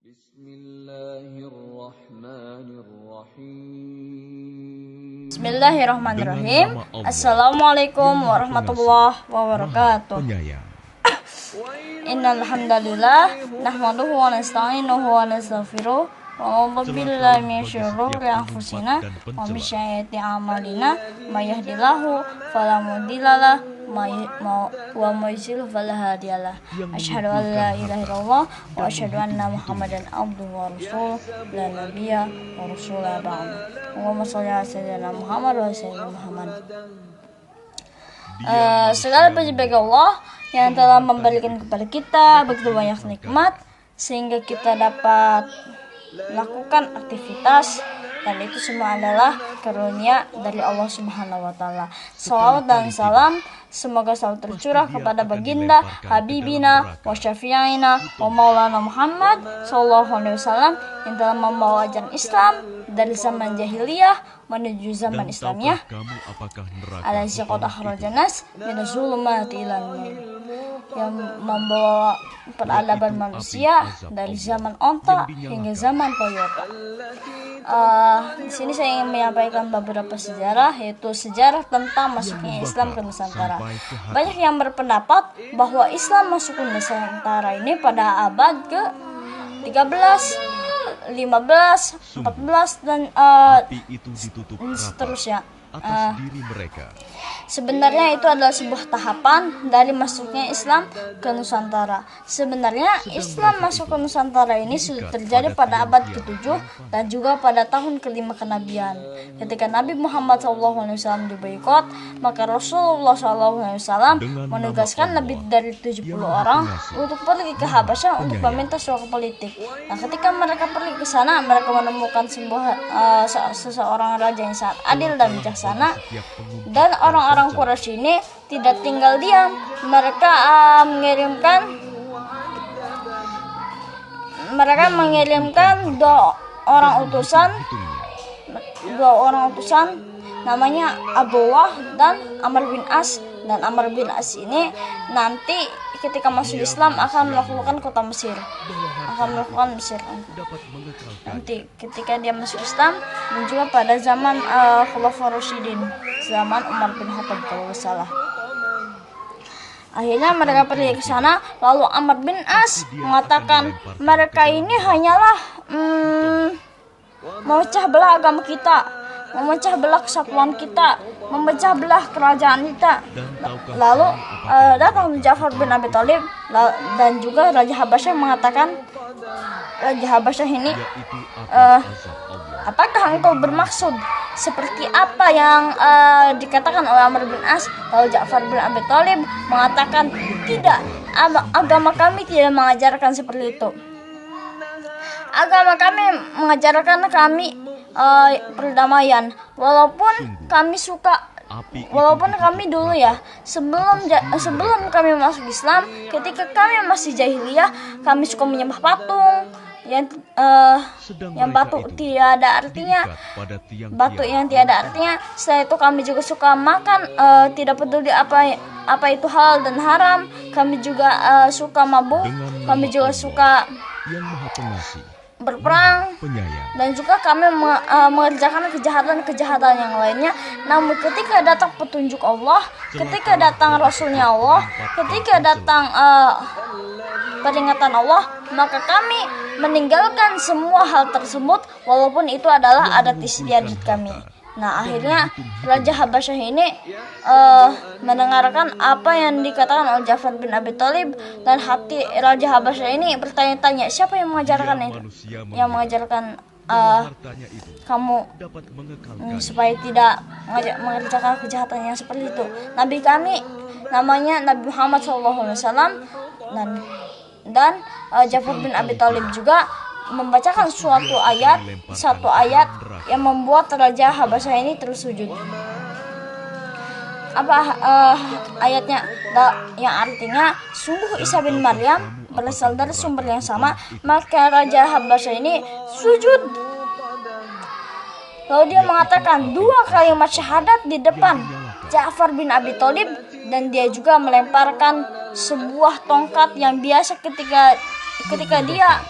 Bismillahirrahmanirrahim. Assalamualaikum warahmatullahi wabarakatuh. Innal hamdalillah nahmaduhu wa nasta'inuhu wa nastaghfiruh wa na'udzu billahi min syururi anfusina wa min sayyiati a'malina may yahdihillahu fala mudhillalah wa may yudhlil fala hadiyalah. Asyhadu an la ilaha illallah wa asyhadu anna Muhammadan abduhu wa rasuluh la nabiyya wa rasulah ba'du. Allahumma shalli ala sayyidina Muhammad wa sayyidina Muhammad. Segala puji bagi Allah yang telah memberikan kepada kita begitu banyak nikmat sehingga kita dapat melakukan aktivitas, dan itu semua adalah karunia dari Allah Subhanahu wa taala. Shalawat dan salam semoga selalu tercurah kepada baginda Habibina wa Syafi'ina wa Maulana Muhammad sallallahu alaihi wasallam yang telah membawa ajaran Islam dari zaman jahiliyah menuju zaman Islamiyah. Alazi qad akhrajanas min zulumati ilan nur, yang membawa peradaban manusia dari zaman onta hingga zaman Toyota. Di sini saya ingin menyampaikan beberapa sejarah, yaitu sejarah tentang masuknya Islam ke Nusantara. Banyak yang berpendapat bahwa Islam masuk ke Nusantara ini pada abad ke-13, 15, 14 dan seterusnya. Sebenarnya itu adalah sebuah tahapan dari masuknya Islam ke Nusantara. Sebenarnya Islam masuk ke Nusantara ini sudah terjadi pada abad ke-7 dan juga pada tahun ke-5 kenabian. Ketika Nabi Muhammad SAW diboikot, maka Rasulullah SAW menugaskan lebih dari 70 orang untuk pergi ke Habasyah untuk meminta suaka politik. Nah, ketika mereka pergi ke sana, mereka menemukan seseorang raja yang sangat adil dan bijaksana. Dan orang-orang Quraisy ini tidak tinggal diam. Mereka mengirimkan dua orang utusan namanya Abdullah dan Amr bin As. Dan Amr bin As ini nanti ketika masuk Islam akan melakukan kota Mesir, nanti ketika dia masuk Islam, dan juga pada zaman Khulafaur Rasyidin, zaman Umar bin Khattab kalau tidak salah. Akhirnya mereka pergi ke sana, lalu Amr bin As mengatakan mereka ini hanyalah memecah belah agama kita, memecah belah kesatuan kita, memecah belah kerajaan kita. Lalu datang Ja'far bin Abi Thalib dan juga Raja Habasyah mengatakan, Raja Habasyah ini, apakah engkau bermaksud seperti apa yang dikatakan oleh Amr bin As? Lalu Ja'far bin Abi Thalib mengatakan, tidak, agama kami tidak mengajarkan seperti itu. Agama kami mengajarkan kami perdamaian. Walaupun kami dulu ya, sebelum kami masuk Islam, ketika kami masih jahiliyah, kami suka menyembah patung yang batu yang tiada artinya. Setelah itu kami juga suka makan, tidak peduli apa itu halal dan haram. Kami juga suka mabuk, kami juga suka berperang, dan juga kami mengerjakan kejahatan yang lainnya. Namun ketika datang petunjuk Allah, ketika datang Rasulnya Allah, ketika datang peringatan Allah, maka kami meninggalkan semua hal tersebut, walaupun itu adalah adat istiadat kami. Nah, akhirnya Raja Habasyah ini mendengarkan apa yang dikatakan oleh Ja'far bin Abi Thalib, dan hati Raja Habasyah ini bertanya-tanya, siapa yang mengajarkan itu? Yang mengajarkan kamu supaya tidak mengerjakan kejahatan yang seperti itu? Nabi kami namanya Nabi Muhammad SAW, dan Ja'far bin Abi Thalib juga membacakan satu ayat yang membuat Raja Habasyah ini tersujud. Apa ayatnya? Yang artinya, sungguh Isa bin Maryam berasal dari sumber yang sama. Maka Raja Habasyah ini sujud. Lalu dia mengatakan 2 kalimat syahadat di depan Ja'far bin Abi Thalib, dan dia juga melemparkan sebuah tongkat yang biasa ketika dia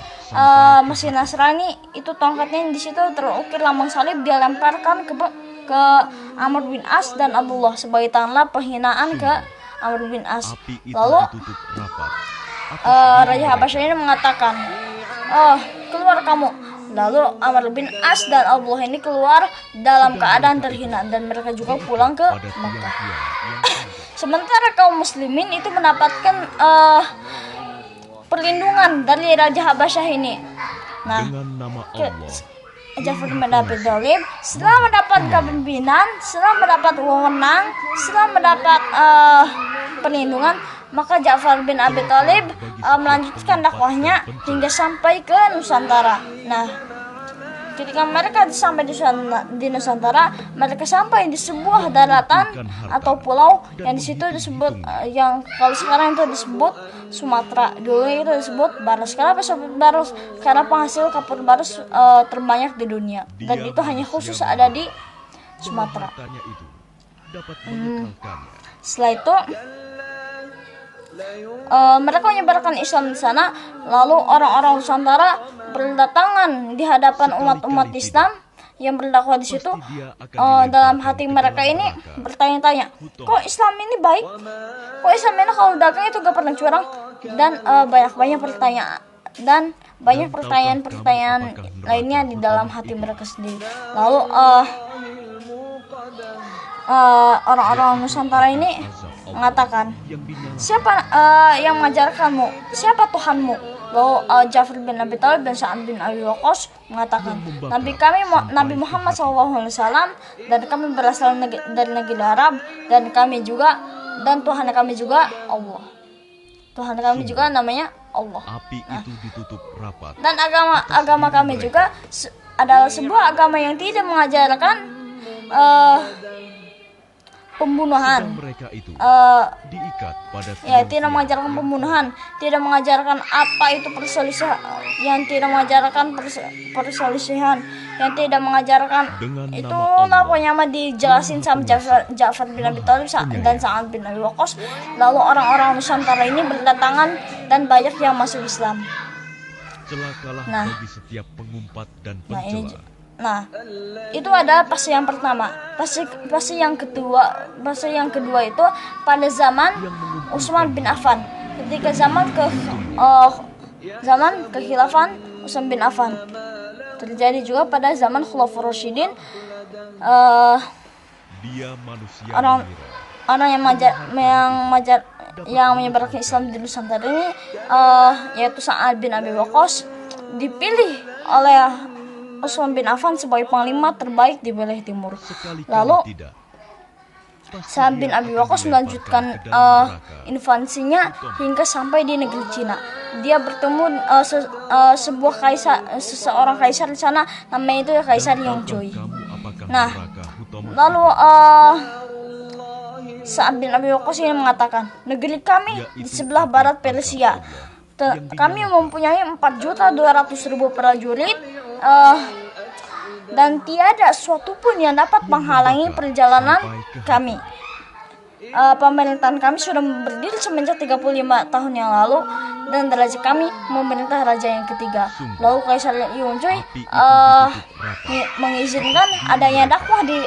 masih Nasrani, itu tongkatnya di situ terukir lambang salib, dia lemparkan ke Amr bin As dan Abdullah sebagai tanda penghinaan ke Amr bin As. Lalu Raja Habasyah ini mengatakan, keluar kamu. Lalu Amr bin As dan Abdullah ini keluar dalam keadaan terhina dan mereka juga pulang ke Makkah. Sementara kaum muslimin itu mendapatkan perlindungan dari Raja Habasyah ini. Nah, Ja'far bin Abi Thalib setelah mendapat kepemimpinan, setelah mendapat wewenang, setelah mendapat perlindungan, maka Ja'far bin Abi Thalib melanjutkan dakwahnya hingga sampai ke Nusantara. Nah, ketika mereka sampai di Nusantara, mereka sampai di sebuah daratan atau pulau yang di situ disebut yang kalau sekarang itu disebut Sumatera. Dulu itu disebut Baros. Kenapa disebut Baros? Karena penghasil kapur baros terbanyak di dunia, dan itu hanya khusus ada di Sumatera. Setelah itu mereka menyebarkan Islam di sana. Lalu orang-orang Nusantara berdatangan di hadapan umat-umat Islam yang berdakwah di situ. Dalam hati mereka ini bertanya-tanya, kok Islam ini baik? Kok Islam ini kalau dagang itu gak pernah curang? Dan banyak pertanyaan lainnya di dalam hati mereka sendiri. Lalu orang-orang Nusantara ini mengatakan, siapa yang mengajarkanmu? Siapa Tuhanmu? Lalu Ja'far bin Abi Thalib dan Sa'ad bin Abi Waqqas mengatakan, Nabi Muhammad SAW, dan kami berasal dari negeri Arab, dan Tuhan kami juga Allah. Tuhan kami juga namanya Allah. Dan agama kami juga adalah sebuah agama yang tidak mengajarkan pembunuhan, tidak mengajarkan pembunuhan, tidak mengajarkan apa itu perselisihan, yang tidak mengajarkan perselisihan, yang tidak mengajarkan itu pokoknya mah dijelasin sama Ja'far bin Abi Thalib dan Sa'ad bin Abi Waqqas. Lalu orang-orang Nusantara ini berdatangan dan banyak yang masuk Islam. Bagi setiap pengumpat dan pencela. Nah, itu ada fase yang pertama. Fase yang kedua itu pada zaman Utsman bin Affan. Ketika zaman kekhilafan Utsman bin Affan. Terjadi juga pada zaman Khulafaur Rasyidin. Orang yang menyebarkan Islam di Nusantara ini yaitu Sa'ad bin Abi Waqqas dipilih oleh Utsman bin Affan sebagai panglima terbaik di wilayah timur. Lalu Sa'ad bin Abi Waqqas melanjutkan invasinya hingga sampai di negeri Cina. Dia bertemu seseorang kaisar di sana, namanya itu Kaisar Yongzhou. Nah, lalu Sa'ad bin Abi Waqqas ini mengatakan, negeri kami di sebelah barat Persia. Kami mempunyai 4.200.000 prajurit, dan tiada suatu pun yang dapat menghalangi perjalanan kami. Pemerintahan kami sudah berdiri semenjak 35 tahun yang lalu, dan raja kami memerintah raja yang ketiga. Lalu Kaisar Yongzhou mengizinkan adanya dakwah di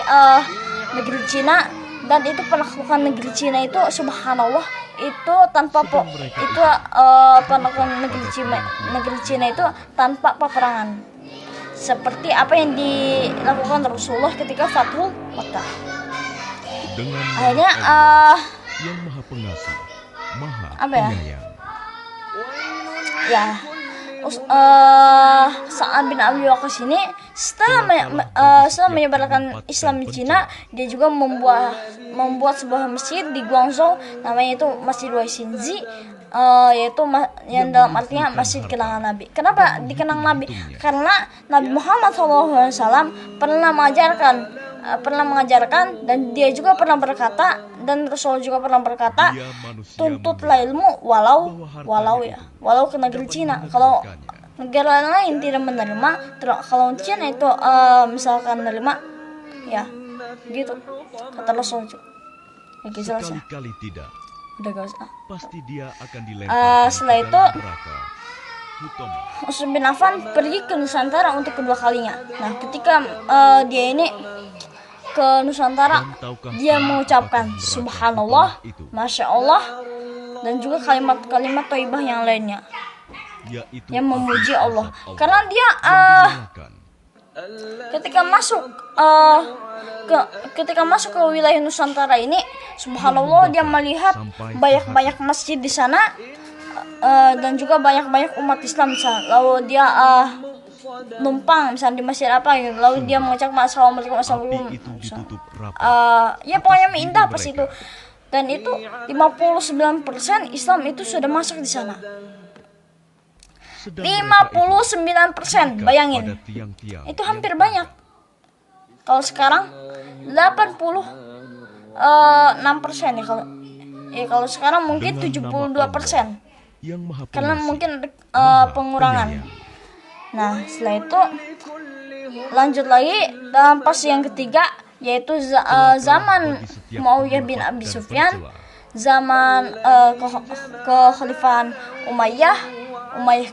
negeri Cina, dan itu penaklukan negeri Cina itu subhanallah itu tanpa penaklukan negeri Cina itu tanpa peperangan, seperti apa yang dilakukan Rasulullah ketika Fathul Makkah. Akhirnya yang Maha Pengasih, Maha Penyayang. Sa'ad bin Abi Waqqas ini setelah menyebarkan Islam di Cina, dia juga membuat sebuah masjid di Guangzhou, namanya itu Masjid Wai Xinzi, yaitu yang dalam artinya masjid kenangan Nabi. Kenapa dikenang Nabi? Karena Nabi Muhammad SAW pernah mengajarkan, dan dia juga pernah berkata, dan Rasul juga pernah berkata, tuntutlah ilmu walau ke negeri Cina. Kalau negara lain tidak menerima, kalau Cina itu misalkan menerima, ya gitu kata Rasul juga. Ya, sekali-kali tidak. Udah gak usah. Pasti dia akan dilempar setelah itu Hutomo Utsman bin Affan pergi ke Nusantara untuk kedua kalinya. Nah, ketika dia ini ke Nusantara, dan tahukah dia kamu mengucapkan apakah neraka Subhanallah, Hutomo itu? Masya Allah, dan juga kalimat-kalimat thayyibah yang lainnya Yaitu yang memuji api Allah. azab Karena dia yang dinyalakan. ketika masuk ketika masuk ke wilayah Nusantara ini, Subhanallah, dia melihat banyak-banyak masjid di sana, dan juga banyak-banyak umat Islam di sana. Lalu dia numpang misalnya di masjid apa gitu, lalu dia mengucapkan assalamualaikum Api itu ditutup rapat. ya pokoknya indah pas itu. Dan itu 59% Islam itu sudah masuk di sana. Sedang mereka itu 59%, bayangin. pada tiang-tiang Itu yang hampir banyak. Kalau sekarang 86% ya kalau sekarang mungkin dengan 72%. yang maha Karena pengasih, mungkin ada maha pengurangan. penyayang. Nah, setelah itu lanjut lagi dalam pas yang ketiga, yaitu zaman Bagi setiap Muawiyah bin pendapat Abi dan Sufyan, pencela. zaman kekhalifahan Umayyah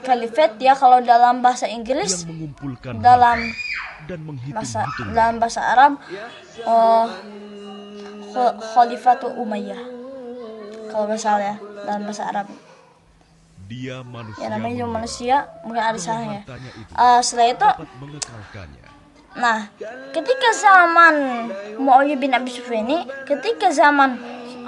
Khalifat ya kalau dalam bahasa yang Inggris, mengumpulkan dalam harta dan menghitung-hitung dalam bahasa Arab Khalifatul Umayyah kalau nggak salah ya, dalam bahasa Arab dia manusia ya, namanya juga mengira manusia, mungkin ada salahnya. hartanya itu Setelah itu, dapat mengekalkannya. nah, ketika zaman Muawiyah bin Abi Sufyan ini,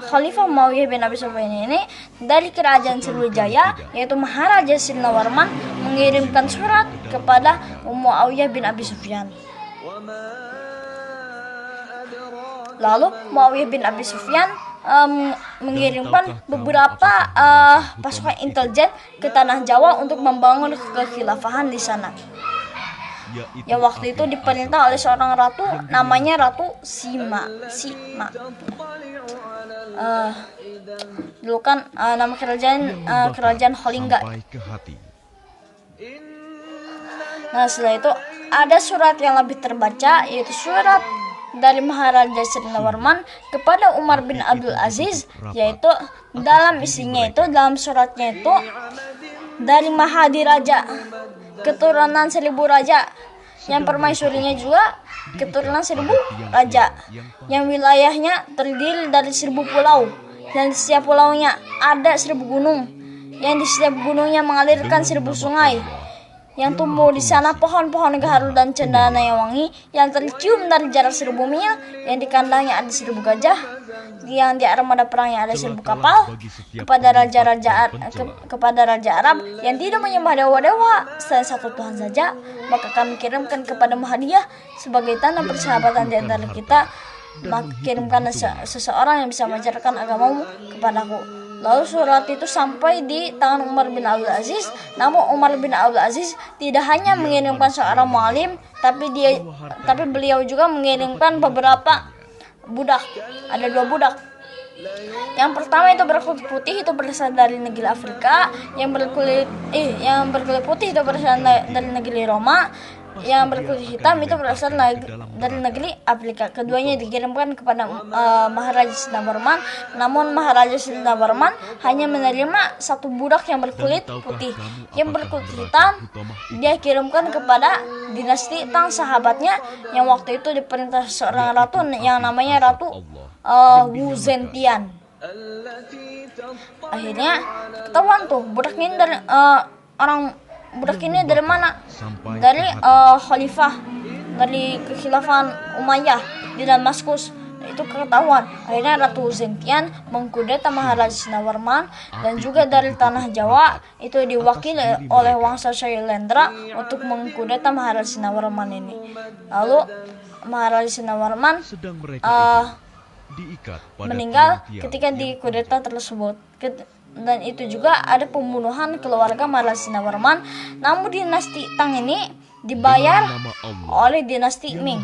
Khalifah Muawiyah bin Abi Sufyan ini, dari kerajaan Sriwijaya, yaitu Maharaja Sinawarman, mengirimkan surat kepada Muawiyah bin Abi Sufyan. Lalu Muawiyah bin Abi Sufyan mengirimkan beberapa pasukan intelijen ke tanah Jawa untuk membangun kekhilafahan di sana. Yaitu Yang waktu itu api diperintah oleh azab seorang ratu, namanya Ratu Sima. Dulu kan nama yang membakar kerajaan Holingga. sampai ke hati. Nah, setelah itu ada surat yang lebih terbaca, yaitu surat dari Maharaja Srinawarman kepada Umar bin Abdul Aziz, yaitu dalam isinya itu, dalam suratnya itu, dari Mahadi Raja, keturunan 1000 raja, yang permaisurinya juga keturunan 1000 raja, yang wilayahnya terdiri dari 1000 pulau, dan di setiap pulaunya ada 1000 gunung, yang di setiap gunungnya mengalirkan 1000 sungai, yang tumbuh di sana pohon-pohon gaharu dan cendana yang wangi, yang tercium dari jarak 1000 mil, yang di kandangnya ada 1000 gajah, yang di armada perangnya ada 1000 kapal, kepada raja Arab yang tidak menyembah dewa-dewa selain satu Tuhan saja, maka kami kirimkan kepada hadiah sebagai tanda persahabatan di antara kita, maka kirimkan seseorang yang bisa mengajarkan agamamu kepadaku. Lalu surat itu sampai di tangan Umar bin Abdul Aziz. Namun Umar bin Abdul Aziz tidak hanya mengirimkan seorang mualim, tapi beliau juga mengirimkan beberapa budak. Ada 2 budak. Yang pertama itu berkulit putih, itu berasal dari negeri Afrika. Yang berkulit putih itu berasal dari negeri Roma. Yang berkulit hitam itu berasal dari negeri Afrika. Keduanya dikirimkan kepada Maharaja Sinawarman. Namun Maharaja Sinawarman hanya menerima 1 budak yang berkulit putih. Yang berkulit hitam dia kirimkan kepada dinasti Tang, sahabatnya, yang waktu itu diperintah seorang ratu yang namanya Ratu Wu Zetian. Akhirnya ketahuan tuh budak ini dari budak ini dari mana? Dari khalifah, dari kekhilafan Umayyah di Damaskus. Itu ketahuan. Akhirnya Ratu Zetian mengkudeta Maharaja Sinawarman, dan juga dari tanah Jawa itu diwakili oleh Wangsa Shailendra untuk mengkudeta Maharaja Sinawarman ini. Lalu Maharaja Sinawarman meninggal ketika di kudeta tersebut. Dan itu juga ada pembunuhan keluarga Maharaja Sinawarman. Namun dinasti Tang ini dibayar oleh dinasti Ming.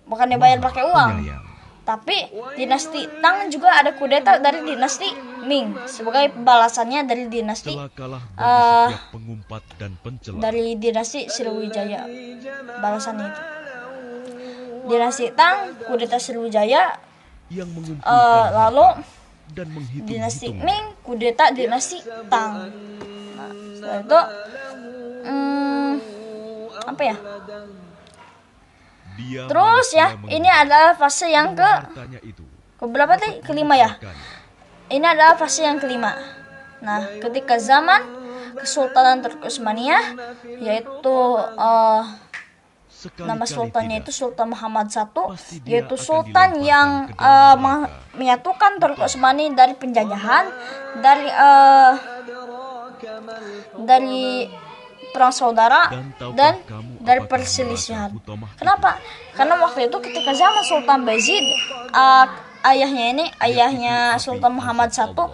Bukan dibayar pakai uang. Tapi dinasti Tang juga ada kudeta dari dinasti Ming sebagai balasannya dari dinasti Sriwijaya. Balasannya itu. Dinasti Tang kudeta Sriwijaya, lalu dinasti Ming kudeta dinasti Tang. Nah, setelah itu apa ya? Dia Terus manusia ya, ini adalah fase yang hartanya itu keberapa tadi? Kelima ya. mencelakakannya. Ini adalah fase yang kelima. Nah, ketika zaman Kesultanan Turki Utsmaniyah, yaitu nama Sekali-kali sultannya tidak. itu Sultan Muhammad I, Pasti dia yaitu akan sultan dilemparkan yang ke dalam neraka. menyatukan Turki Utsmani dari penjajahan, dari perang saudara Dan tahukah dan kamu dari apakah perselisihan. neraka Huthomah itu? Kenapa? Karena waktu itu ketika zaman Sultan Bayezid, ayahnya Api Sultan Muhammad azab I. Allah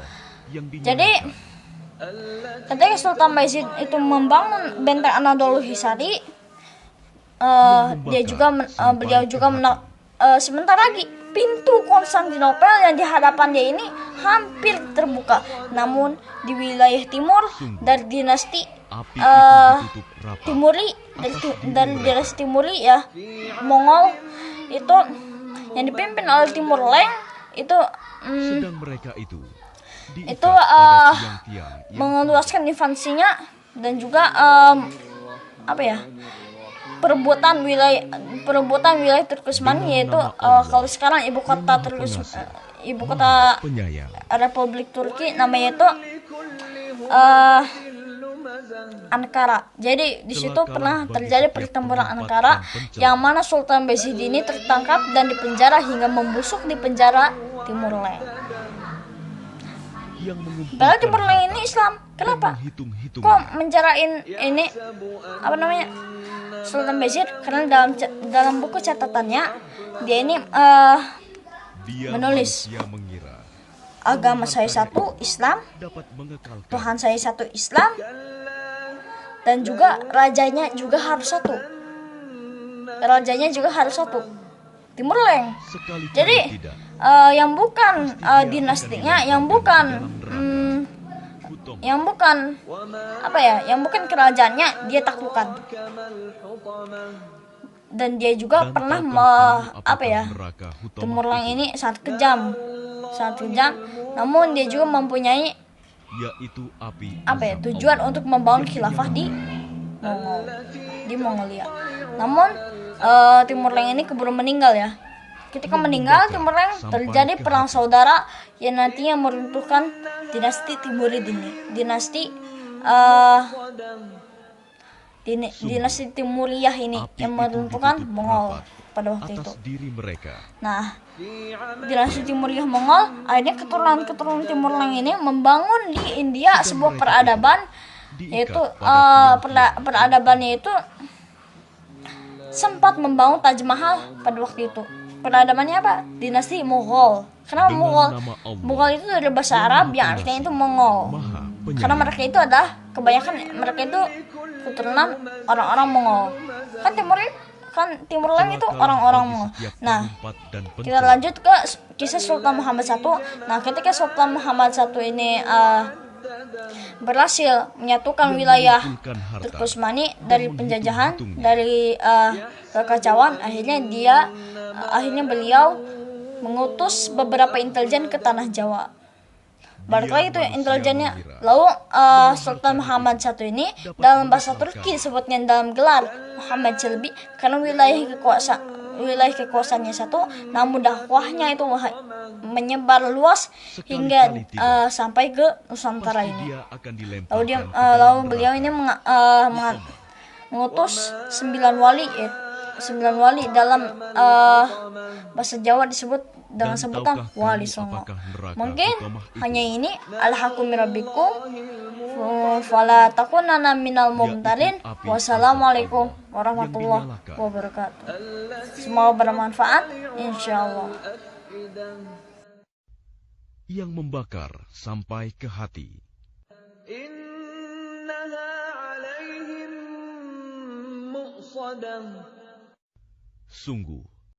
yang Jadi dinyalakan. ketika Sultan Bayezid itu membangun benteng Anadolu Hisari, beliau juga sebentar lagi pintu Konstantinopel yang di hadapan dia ini hampir terbuka. Namun di wilayah timur dari dinasti Api itu ditutup rapat. Timuri, dari dinasti Timuri ya, Mongol itu yang dipimpin oleh Timur Leng itu Sedang mereka itu diikat itu pada tiang-tiang yang mengeluaskan invasinya dan juga perebutan wilayah Turki Utsmani, yaitu kalau sekarang ibu kota penyayang. Republik Turki namanya itu Ankara. Jadi di situ pernah terjadi pertempuran Ankara yang mana Sultan Bayezid ini tertangkap dan dipenjara hingga membusuk di penjara Timur Leng. Yang mengumpulkan Padahal Timur Leng harta ini Islam. dan Kenapa? menghitung-hitungnya. Kok menjarain ini Sultan Bayezid? Karena dalam buku catatannya dia ini Dia menulis, manusia mengira agama saya satu Islam, dapat mengekalkan Tuhan saya satu Islam, dan juga rajanya juga harus satu. Timur Leng. sekali-kali Jadi tidak. yang bukan dinastinya, yang bukan yang bukan kerajaannya dia taklukkan. Dan dia juga Dan pernah tahukah kamu apakah neraka Huthomah Timur Leng itu? ini sangat kejam. Namun dia juga mempunyai Yaitu api tujuan Allah untuk membangun yang khilafah dinyalakan. di Mongolia. Namun Timur Leng ini keburu meninggal ya. Ketika meninggal Timur Leng, terjadi perang saudara yang nantinya meruntuhkan dinasti Timurid ini. Dinasti Timuriyah ini Api yang itu meruntuhkan ditutup Mongol rapat pada waktu itu. atas diri mereka. Nah, dinasti Timuriyah Mongol, akhirnya keturunan Timur Leng ini membangun di India sebuah peradaban, yaitu peradabannya itu sempat membangun Taj Mahal pada waktu itu. Peradabannya apa? Dinasti Mughal. Kenapa Dengan Mughal? nama Allah, Mughal itu dari bahasa Arab yang artinya itu Mongol. Maha Karena Penyayang. mereka itu adalah kebanyakan mereka itu keturunan orang-orang Mongol. Timur Leng itu orang-orang Mongol. Nah, kita lanjut ke kisah Sultan Muhammad I. Nah, ketika Sultan Muhammad I ini berhasil menyatukan wilayah Turki Utsmani dari penjajahan, dari kekacauan, akhirnya beliau mengutus beberapa intelijen ke tanah Jawa. Barulah itu intelijennya. Lalu Sultan Muhammad I ini dalam bahasa Turki disebutnya dalam gelar Muhammad Çelebi karena wilayah kekuasaannya satu, namun dakwahnya itu menyebar luas hingga sampai ke Nusantara ini. Lalu beliau ini mengutus 9 wali dalam bahasa Jawa disebut dengan sebutan Wali Songo. Mungkin hanya ini alhaqumi rabbikum fala takunanna minal mumtarin. Wassalamualaikum warahmatullahi wabarakatuh. Semoga bermanfaat insyaallah. Yang membakar sampai ke hati. Sungguh